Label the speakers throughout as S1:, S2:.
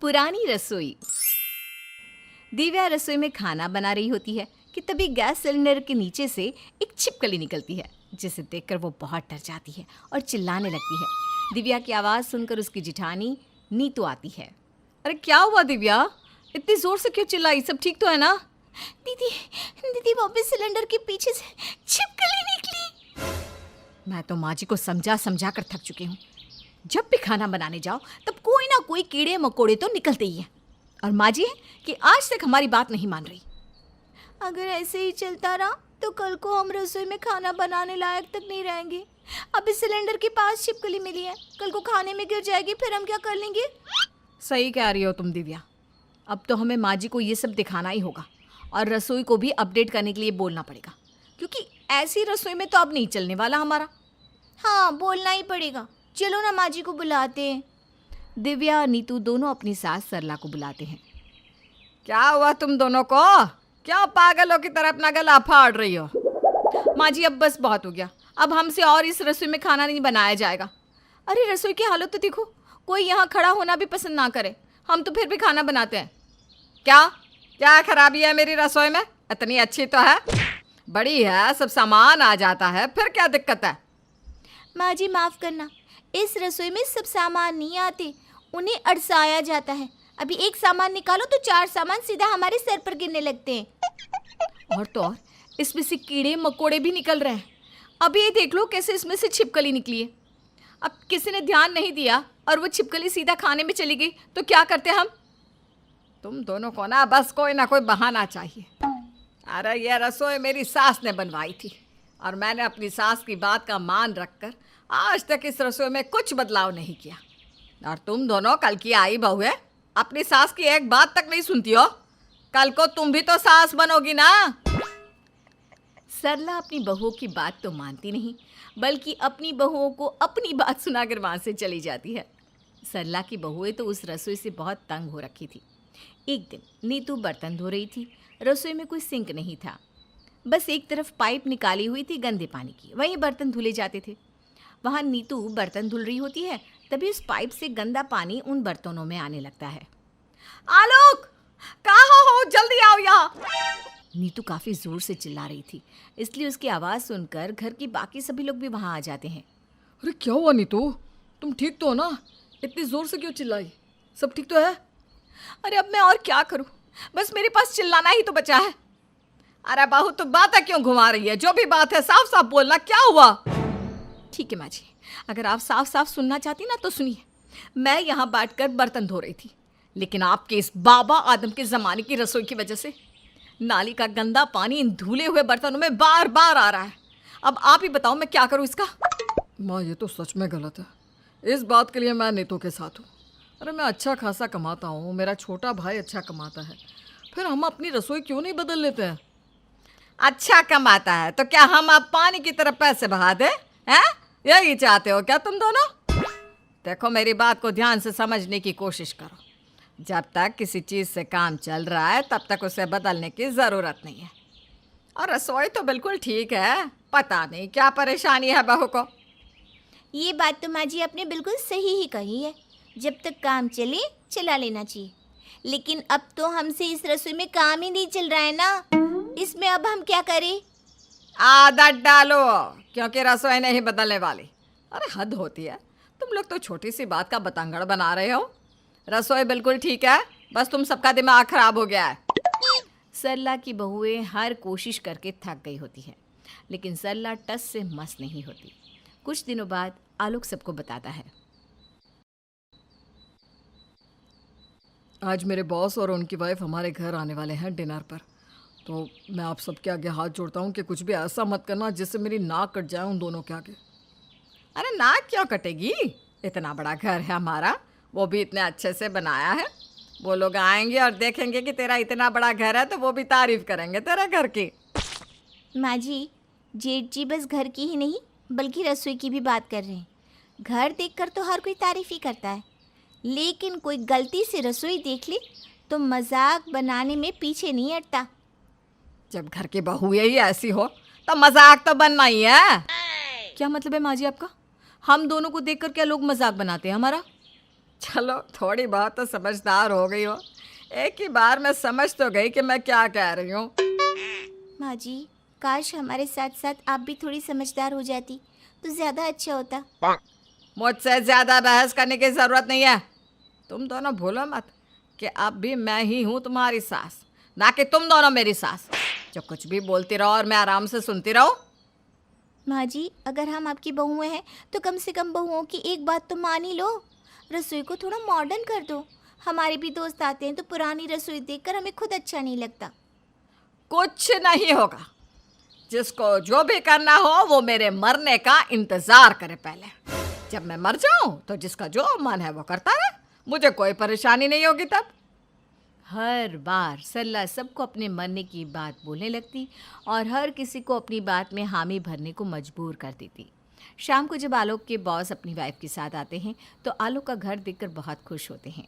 S1: पुरानी रसोई। दिव्या रसोई में खाना बना रही होती है कि तभी गैस सिलेंडर के नीचे से एक छिपकली निकलती है, जिसे देखकर वो बहुत डर जाती है और चिल्लाने लगती है। दिव्या की आवाज़ सुनकर उसकी जिठानी नीतू आती है। अरे क्या हुआ दिव्या, इतनी जोर से क्यों चिल्लाई? सब ठीक तो है ना?
S2: दीदी दीदी वापस सिलेंडर के पीछे से छिपकली निकली।
S1: मैं तो माँ जी को समझा समझा कर थक चुकी हूँ। जब भी खाना बनाने जाओ तब कोई ना कोई कीड़े मकोड़े तो निकलते ही हैं। और माँ जी है कि आज तक हमारी बात नहीं मान रही।
S2: अगर ऐसे ही चलता रहा तो कल को हम रसोई में खाना बनाने लायक तक नहीं रहेंगे। अभी सिलेंडर के पास छिपकली मिली है, कल को खाने में गिर जाएगी, फिर हम क्या कर लेंगे?
S1: सही कह रही हो तुम दिव्या। अब तो हमें माँ जी को ये सब दिखाना ही होगा और रसोई को भी अपडेट करने के लिए बोलना पड़ेगा, क्योंकि ऐसी रसोई में तो अब नहीं चलने वाला हमारा।
S2: हाँ, बोलना ही पड़ेगा। चलो ना माँ जी को बुलाते हैं।
S1: दिव्या और नीतू दोनों अपनी सास सरला को बुलाते हैं। क्या हुआ तुम दोनों को? क्या पागलों की तरह अपना गला फाड़ रही हो? माँ जी अब बस बहुत हो गया, अब हमसे और इस रसोई में खाना नहीं बनाया जाएगा। अरे रसोई की हालत तो देखो, कोई यहाँ खड़ा होना भी पसंद ना करे, हम तो फिर भी खाना बनाते हैं। क्या क्या खराबी है मेरी रसोई में? इतनी अच्छी तो है, बड़ी है, सब सामान आ जाता है, फिर क्या दिक्कत है?
S2: माँ जी माफ़ करना, इस रसोई में सब सामान नहीं आते, उन्हें अड़साया जाता है। अभी एक सामान निकालो तो 4 सामान सीधा हमारे सर पर गिरने लगते हैं।
S1: और तो और इसमें से कीड़े मकोड़े भी निकल रहे हैं। अभी ये देख लो कैसे इसमें से छिपकली निकली है। अब किसी ने ध्यान नहीं दिया और वो छिपकली सीधा खाने में चली गई तो क्या करते हम? तुम दोनों को ना बस कोई ना कोई बहाना चाहिए। अरे ये रसोई मेरी सास ने बनवाई थी और मैंने अपनी सास की बात का मान रखकर आज तक इस रसोई में कुछ बदलाव नहीं किया। और तुम दोनों कल की आई बहू है, अपनी सास की एक बात तक नहीं सुनती हो। कल को तुम भी तो सास बनोगी ना। सरला अपनी बहुओं की बात तो मानती नहीं, बल्कि अपनी बहुओं को अपनी बात सुनाकर वहाँ से चली जाती है। सरला की बहुएं तो उस रसोई से बहुत तंग हो रखी थी। एक दिन नीतू बर्तन धो रही थी। रसोई में कोई सिंक नहीं था, बस एक तरफ पाइप निकाली हुई थी गंदे पानी की, वहीं बर्तन धुले जाते थे। वहाँ नीतू बर्तन धुल रही होती है, तभी उस पाइप से गंदा पानी उन बर्तनों में आने लगता है। आलोक, कहाँ हो? जल्दी आओ यहाँ। नीतू काफ़ी ज़ोर से चिल्ला रही थी, इसलिए उसकी आवाज़ सुनकर घर की बाकी सभी लोग भी वहाँ आ जाते हैं। अरे क्या हुआ नीतू, तुम ठीक तो हो ना? इतनी ज़ोर से क्यों चिल्लाई? सब ठीक तो है? अरे अब मैं और क्या करूँ, बस मेरे पास चिल्लाना ही तो बचा है। अरे बहू तू बातें क्यों घुमा रही है? जो भी बात है साफ साफ बोलना, क्या हुआ? ठीक है माँ जी, अगर आप साफ साफ सुनना चाहती ना तो सुनिए। मैं यहाँ बैठकर बर्तन धो रही थी, लेकिन आपके इस बाबा आदम के ज़माने की रसोई की वजह से नाली का गंदा पानी इन धुले हुए बर्तनों में बार बार आ रहा है। अब आप ही बताओ मैं क्या करूँ इसका? माँ ये तो सच में गलत है, इस बात के लिए मैं नीतू के साथ हूँ। अरे मैं अच्छा खासा कमाता हूँ, मेरा छोटा भाई अच्छा कमाता है, फिर हम अपनी रसोई क्यों नहीं बदल लेते हैं? अच्छा कमाता है तो क्या हम आप पानी की तरफ पैसे बहा दें? हैं? यही चाहते हो क्या तुम दोनों? देखो मेरी बात को ध्यान से समझने की कोशिश करो। जब तक किसी चीज़ से काम चल रहा है तब तक उसे बदलने की ज़रूरत नहीं है। और रसोई तो बिल्कुल ठीक है, पता नहीं क्या परेशानी है बहू को।
S2: ये बात तो माँ जी आपने बिल्कुल सही ही कही है, जब तक काम चले चला लेना चाहिए। लेकिन अब तो हमसे इस रसोई में काम ही नहीं चल रहा है ना, इसमें अब हम क्या करें?
S1: आदत डालो, क्योंकि रसोई नहीं बदलने वाली। अरे हद होती है, तुम लोग तो छोटी सी बात का बतंगड़ बना रहे हो। रसोई बिल्कुल ठीक है, बस तुम सबका दिमाग खराब हो गया है। सरला की बहुएं हर कोशिश करके थक गई होती है, लेकिन सरला टस से मस नहीं होती। कुछ दिनों बाद आलोक सबको बताता है। आज मेरे बॉस और उनकी वाइफ हमारे घर आने वाले हैं डिनर पर, तो मैं आप सबके आगे हाथ जोड़ता हूँ कि कुछ भी ऐसा मत करना जिससे मेरी नाक कट जाए उन दोनों के आगे। अरे नाक क्यों कटेगी? इतना बड़ा घर है हमारा, वो भी इतने अच्छे से बनाया है। वो लोग आएंगे और देखेंगे कि तेरा इतना बड़ा घर है तो वो भी तारीफ करेंगे तेरे घर की।
S2: माँ जी, जेठ जी बस घर की ही नहीं बल्कि रसोई की भी बात कर रहे हैं। घर देखकर तो हर कोई तारीफ ही करता है, लेकिन कोई गलती से रसोई देख ले तो मजाक बनाने में पीछे नहीं हटता।
S1: जब घर की बहू ही ऐसी हो तो मजाक तो बनना ही है। क्या मतलब है माँ जी आपका? हम दोनों को देखकर क्या लोग मजाक बनाते हैं हमारा? चलो थोड़ी बहुत तो समझदार हो गई हो। एक ही बार में समझ तो गई कि मैं क्या कह रही हूँ।
S2: माँ जी, काश हमारे साथ साथ आप भी थोड़ी समझदार हो जाती तो ज़्यादा अच्छा होता।
S1: मुझसे ज्यादा बहस करने की जरूरत नहीं है। तुम दोनों भूलो मत कि अब भी मैं ही हूँ तुम्हारी सास, ना कि तुम दोनों मेरी सास जो कुछ भी बोलती रहो और मैं आराम से सुनती रहूं।
S2: माँ जी, अगर हम आपकी बहुएं हैं तो कम से कम बहुओं की एक बात तो मान ही लो। रसोई को थोड़ा मॉडर्न कर दो। हमारे भी दोस्त आते हैं तो पुरानी रसोई देखकर हमें खुद अच्छा नहीं लगता।
S1: कुछ नहीं होगा। जिसको जो भी करना हो वो मेरे मरने का इंतजार करे पहले। जब मैं मर जाऊं तो जिसका जो मन है वो करता रहे, मुझे कोई परेशानी नहीं होगी तब। हर बार सरला सबको अपने मरने की बात बोलने लगती और हर किसी को अपनी बात में हामी भरने को मजबूर कर देती। शाम को जब आलोक के बॉस अपनी वाइफ के साथ आते हैं तो आलोक का घर देखकर बहुत खुश होते हैं।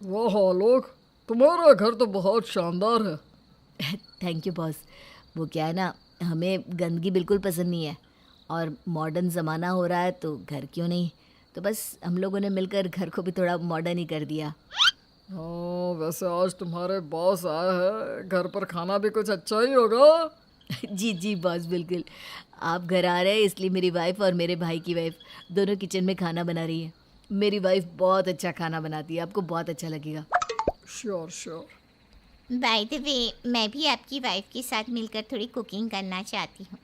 S3: वाह आलोक, तुम्हारा घर तो बहुत शानदार है।
S4: Thank you boss. वो क्या है ना, हमें गंदगी बिल्कुल पसंद नहीं है और मॉडर्न ज़माना हो रहा है तो घर क्यों नहीं, तो बस हम लोगों ने मिलकर घर को भी थोड़ा मॉडर्न ही कर दिया।
S3: हाँ, वैसे आज तुम्हारे बॉस आए हैं, घर पर खाना भी कुछ अच्छा ही होगा।
S4: जी जी बॉस, बिल्कुल। आप घर आ रहे हैं इसलिए मेरी वाइफ और मेरे भाई की वाइफ दोनों किचन में खाना बना रही है। मेरी वाइफ बहुत अच्छा खाना बनाती है, आपको बहुत अच्छा लगेगा।
S3: Sure sure.
S2: By the way, मैं भी आपकी वाइफ के साथ मिलकर थोड़ी कुकिंग करना चाहती हूँ।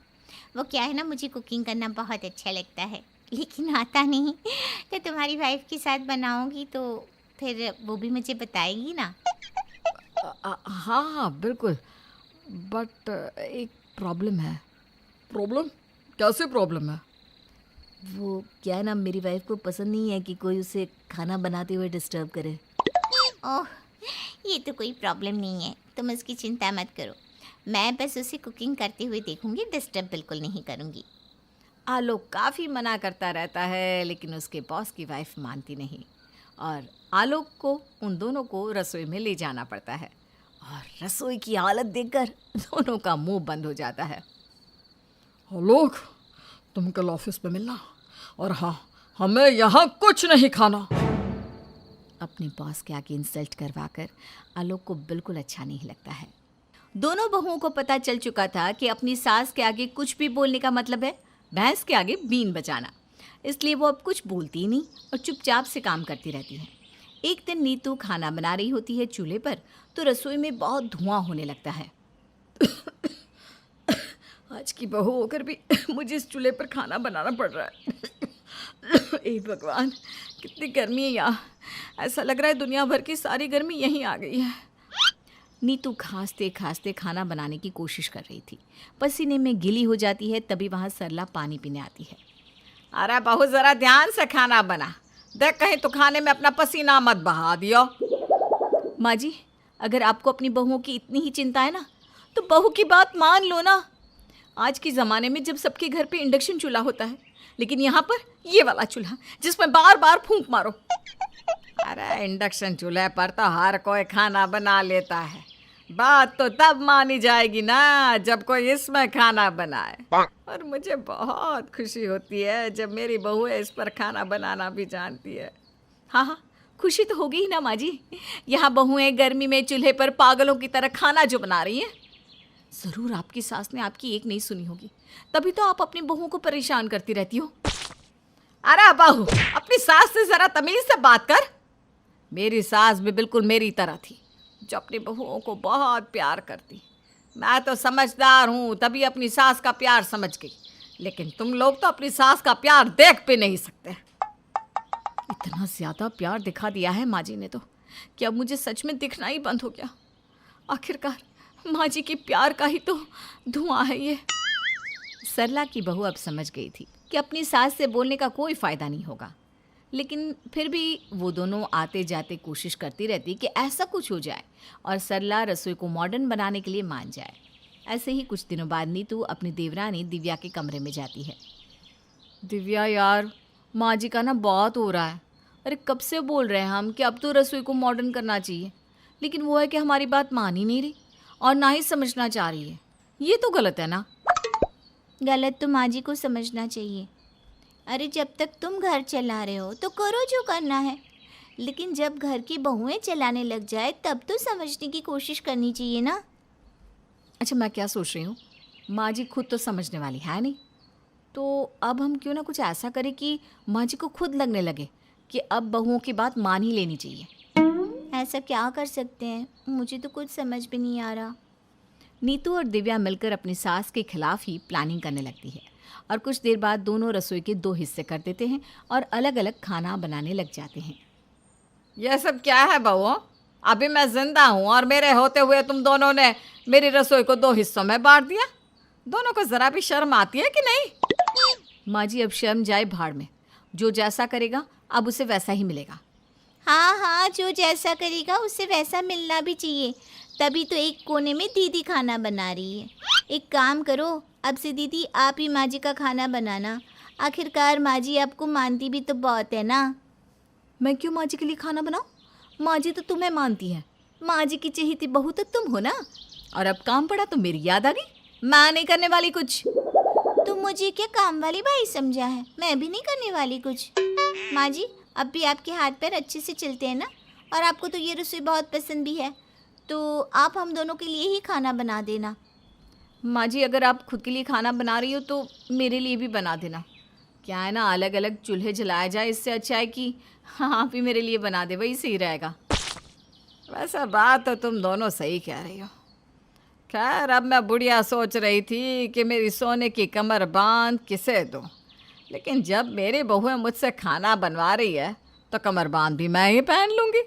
S2: वो क्या है ना, मुझे कुकिंग करना बहुत अच्छा लगता है लेकिन आता नहीं। तो तुम्हारी वाइफ के साथ बनाऊंगी तो फिर वो भी मुझे बताएगी ना।
S1: हाँ हाँ बिल्कुल, बट एक प्रॉब्लम है।
S3: प्रॉब्लम? कैसे प्रॉब्लम है?
S4: वो क्या है ना, मेरी वाइफ को पसंद नहीं है कि कोई उसे खाना बनाते हुए डिस्टर्ब करे।
S2: ओह, ये तो कोई प्रॉब्लम नहीं है, तुम उसकी चिंता मत करो। मैं बस उसे कुकिंग करते हुए देखूंगी, डिस्टर्ब बिल्कुल नहीं करूंगी।
S1: आलोक काफ़ी मना करता रहता है लेकिन उसके बॉस की वाइफ मानती नहीं और आलोक को उन दोनों को रसोई में ले जाना पड़ता है और रसोई की हालत देखकर दोनों का मुंह बंद हो जाता है।
S3: आलोक, तुम कल ऑफिस में मिलना, और हाँ, हमें यहाँ कुछ नहीं खाना।
S1: अपने बॉस के आगे इंसल्ट करवाकर आलोक को बिल्कुल अच्छा नहीं लगता है। दोनों बहुओं को पता चल चुका था कि अपनी सास के आगे कुछ भी बोलने का मतलब है भैंस के आगे बीन बजाना, इसलिए वो अब कुछ बोलती ही नहीं और चुपचाप से काम करती रहती है। एक दिन नीतू खाना बना रही होती है चूल्हे पर तो रसोई में बहुत धुआं होने लगता है। आज की बहू होकर भी मुझे इस चूल्हे पर खाना बनाना पड़ रहा है। ए भगवान, कितनी गर्मी है यहाँ। ऐसा लग रहा है दुनिया भर की सारी गर्मी यहीं आ गई है। नीतू खांसते खांसते खाना बनाने की कोशिश कर रही थी, पसीने में गीली हो जाती है। तभी वहाँ सरला पानी पीने आती है। अरे बहू, ज़रा ध्यान से खाना बना, देख कहीं तो खाने में अपना पसीना मत बहा दियो। माँ जी, अगर आपको अपनी बहुओं की इतनी ही चिंता है ना तो बहू की बात मान लो ना। आज के ज़माने में जब सबके घर पे इंडक्शन चूल्हा होता है, लेकिन यहाँ पर ये वाला चूल्हा जिसमें बार बार फूंक मारो। अरे इंडक्शन चूल्हे पर तो हर कोई खाना बना लेता है, बात तो तब मानी जाएगी ना जब कोई इसमें खाना बनाए। और मुझे बहुत खुशी होती है जब मेरी बहू इस पर खाना बनाना भी जानती है। हाँ हाँ, खुशी तो होगी ही ना माँ जी। यहाँ बहुएं गर्मी में चूल्हे पर पागलों की तरह खाना जो बना रही हैं। ज़रूर आपकी सास ने आपकी एक नहीं सुनी होगी, तभी तो आप अपनी बहू को परेशान करती रहती हो। अरे बहू, अपनी सास से ज़रा तमीज़ से बात कर। मेरी सास भी बिल्कुल मेरी तरह थी, जो अपनी बहुओं को बहुत प्यार करती। मैं तो समझदार हूँ तभी अपनी सास का प्यार समझ गई, लेकिन तुम लोग तो अपनी सास का प्यार देख भी नहीं सकते। इतना ज़्यादा प्यार दिखा दिया है माँ जी ने तो कि अब मुझे सच में दिखना ही बंद हो गया। आखिरकार माँ जी के प्यार का ही तो धुआं है ये। सरला की बहू अब समझ गई थी कि अपनी सास से बोलने का कोई फ़ायदा नहीं होगा, लेकिन फिर भी वो दोनों आते जाते कोशिश करती रहती कि ऐसा कुछ हो जाए और सरला रसोई को मॉडर्न बनाने के लिए मान जाए। ऐसे ही कुछ दिनों बाद नीतू अपनी देवरानी दिव्या के कमरे में जाती है। दिव्या यार, माँ जी का ना बहुत हो रहा है। अरे कब से बोल रहे हैं हम कि अब तो रसोई को मॉडर्न करना चाहिए, लेकिन वो है कि हमारी बात मान ही नहीं रही और ना ही समझना चाह रही है। ये तो गलत है ना।
S2: गलत तो माँ जी को समझना चाहिए। अरे जब तक तुम घर चला रहे हो तो करो जो करना है। लेकिन जब घर की बहुएं चलाने लग जाए तब तो समझने की कोशिश करनी चाहिए ना।
S1: अच्छा, मैं क्या सोच रही हूँ, माँ जी खुद तो समझने वाली है नहीं, तो अब हम क्यों ना कुछ ऐसा करें कि माँ जी को खुद लगने लगे कि अब बहुओं की बात मान ही लेनी चाहिए।
S2: ऐसा क्या कर सकते हैं, मुझे तो कुछ समझ भी नहीं आ रहा।
S1: नीतू और दिव्या मिलकर अपनी सास के खिलाफ ही प्लानिंग करने लगती है और कुछ देर बाद दोनों रसोई के 2 हिस्से कर देते हैं और अलग अलग खाना बनाने लग जाते हैं।
S3: यह सब क्या है बहू? अभी मैं जिंदा हूँ और मेरे होते हुए तुम दोनों ने मेरी रसोई को 2 हिस्सों में बांट दिया। दोनों को जरा भी शर्म आती है कि नहीं?
S1: माँ जी, अब शर्म जाए भाड़ में, जो जैसा करेगा अब उसे वैसा ही मिलेगा।
S2: हाँ हाँ, जो जैसा करेगा उससे वैसा मिलना भी चाहिए। तभी तो एक कोने में दीदी खाना बना रही है। एक काम करो, अब से दीदी आप ही माँ जी का खाना बनाना। आखिरकार माँ जी आपको मानती भी तो बहुत है ना।
S1: मैं क्यों माँ जी के लिए खाना बनाऊँ? माँ जी तो तुम्हें मानती है, माँ जी की चहेती बहू तो तुम हो ना। और अब काम पड़ा तो मेरी याद आ गई, मैं नहीं करने वाली कुछ।
S2: तुम मुझे क्या काम वाली भाई समझा है? मैं भी नहीं करने वाली कुछ। माँ जी, अब भी आपके हाथ पैर अच्छे से चलते हैं ना, और आपको तो ये रसोई बहुत पसंद भी है, तो आप हम दोनों के लिए ही खाना बना देना।
S1: माँ जी, अगर आप खुद के लिए खाना बना रही हो तो मेरे लिए भी बना देना। क्या है ना, अलग अलग चूल्हे जलाया जाए, इससे अच्छा है कि आप ही मेरे लिए बना दे, वही सही रहेगा।
S3: वैसा बात तो तुम दोनों सही कह रही हो। खैर, अब मैं बुढ़िया सोच रही थी कि मेरी सोने की कमर बांध किसे दूं, लेकिन जब मेरी बहू मुझसे खाना बनवा रही है तो कमर बांध भी मैं ही पहन लूँगी।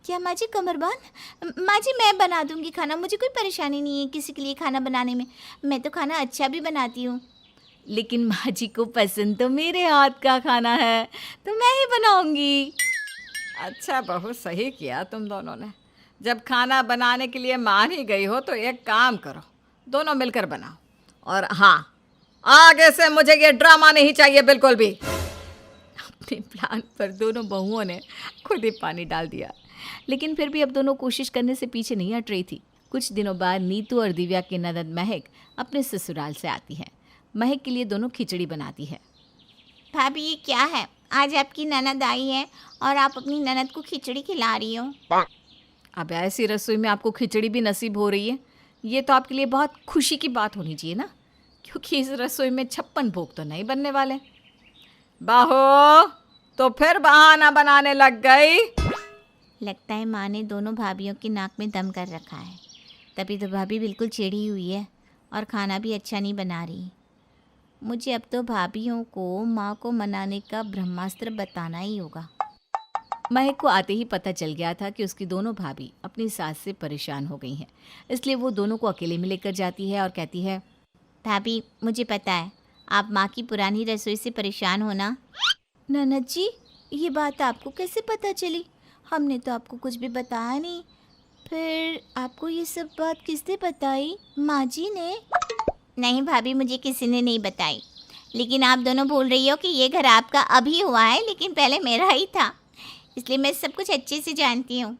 S2: क्या माँ जी, कमरबंद? माँ जी मैं बना दूँगी खाना, मुझे कोई परेशानी नहीं है किसी के लिए खाना बनाने में। मैं तो खाना अच्छा भी बनाती हूँ।
S1: लेकिन माँ जी को पसंद तो मेरे हाथ का खाना है, तो मैं ही बनाऊंगी।
S3: अच्छा बहू, सही किया तुम दोनों ने। जब खाना बनाने के लिए मान ही गई हो तो एक काम करो, दोनों मिलकर बनाओ। और हाँ, आगे से मुझे ये ड्रामा नहीं चाहिए बिल्कुल भी।
S1: अपने प्लान पर दोनों बहुओं ने खुद ही पानी डाल दिया, लेकिन फिर भी अब दोनों कोशिश करने से पीछे नहीं हट रही थी। कुछ दिनों बाद नीतू और दिव्या की ननद महक अपने ससुराल से आती है। महक के लिए दोनों खिचड़ी बनाती है।
S2: भाभी ये क्या है, आज आपकी ननद आई है और आप अपनी ननद को खिचड़ी खिला रही हो?
S1: अब ऐसी रसोई में आपको खिचड़ी भी नसीब हो रही है, ये तो आपके लिए बहुत खुशी की बात होनी चाहिए ना, क्योंकि इस रसोई में 56 भोग तो नहीं बनने वाले।
S3: बहू, तो फिर बहाना बनाने लग गई।
S2: लगता है माँ ने दोनों भाभीयों की नाक में दम कर रखा है, तभी तो भाभी बिल्कुल चिढ़ी हुई है और खाना भी अच्छा नहीं बना रही। मुझे अब तो भाभीयों को माँ को मनाने का ब्रह्मास्त्र बताना ही होगा।
S1: महक को आते ही पता चल गया था कि उसकी दोनों भाभी अपनी सास से परेशान हो गई हैं, इसलिए वो दोनों को अकेले में लेकर जाती है और कहती है,
S2: भाभी मुझे पता है आप माँ की पुरानी रसोई से परेशान हो ना। ननद जी, ये बात आपको कैसे पता चली? हमने तो आपको कुछ भी बताया नहीं। फिर आपको ये सब बात किसने बताई? माँ जी ने? नहीं भाभी, मुझे किसी ने नहीं बताई, लेकिन आप दोनों बोल रही हो कि ये घर आपका अभी हुआ है, लेकिन पहले मेरा ही था, इसलिए मैं सब कुछ अच्छे से जानती हूँ।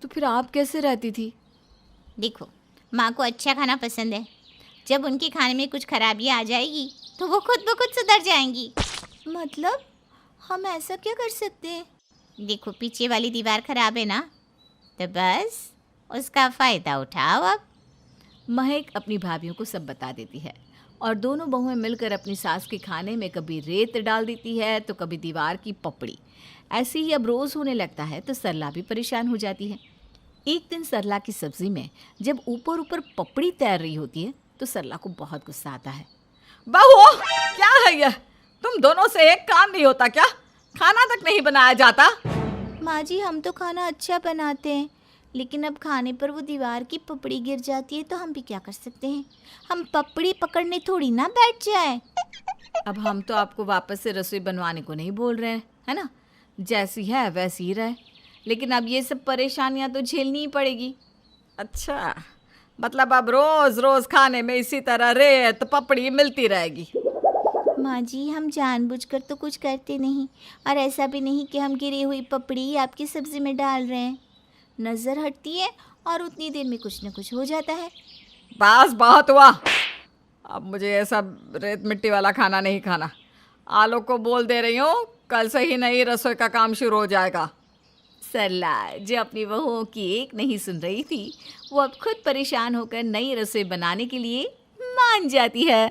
S1: तो फिर आप कैसे रहती थी?
S2: देखो, माँ को अच्छा खाना पसंद है। जब उनके खाने में कुछ खराबी आ जाएगी तो वो खुद ब खुद सुधर जाएंगी। मतलब हम ऐसा क्या कर सकते हैं? देखो, पीछे वाली दीवार खराब है ना, तो बस उसका फ़ायदा उठाओ अब।
S1: महक अपनी भाभीयों को सब बता देती है और दोनों बहुएं मिलकर अपनी सास के खाने में कभी रेत डाल देती है तो कभी दीवार की पपड़ी। ऐसे ही अब रोज़ होने लगता है तो सरला भी परेशान हो जाती है। एक दिन सरला की सब्जी में जब ऊपर ऊपर पपड़ी तैर रही होती है तो सरला को बहुत गुस्सा आता है।
S3: बहू, क्या है यह? तुम दोनों से एक काम नहीं होता क्या? खाना तक नहीं बनाया जाता?
S2: माँ जी, हम तो खाना अच्छा बनाते हैं, लेकिन अब खाने पर वो दीवार की पपड़ी गिर जाती है तो हम भी क्या कर सकते हैं? हम पपड़ी पकड़ने थोड़ी ना बैठ जाए।
S1: अब हम तो आपको वापस से रसोई बनवाने को नहीं बोल रहे हैं, है ना? जैसी है वैसी ही रहे, लेकिन अब ये सब परेशानियां तो झेलनी ही पड़ेगी।
S3: अच्छा, मतलब अब रोज रोज खाने में इसी तरह रेत पपड़ी मिलती रहेगी।
S2: माँ जी, हम जानबूझकर तो कुछ करते नहीं, और ऐसा भी नहीं कि हम गिरी हुई पपड़ी आपकी सब्जी में डाल रहे हैं। नज़र हटती है और उतनी देर में कुछ न कुछ हो जाता है।
S3: बस बहुत हुआ, अब मुझे ये सब रेत मिट्टी वाला खाना नहीं खाना। आलोक को बोल दे रही हूँ, कल से ही नई रसोई का काम शुरू हो जाएगा।
S1: सरला जो अपनी बहुओं की एक नहीं सुन रही थी, वो अब खुद परेशान होकर नई रसोई बनाने के लिए मान जाती है।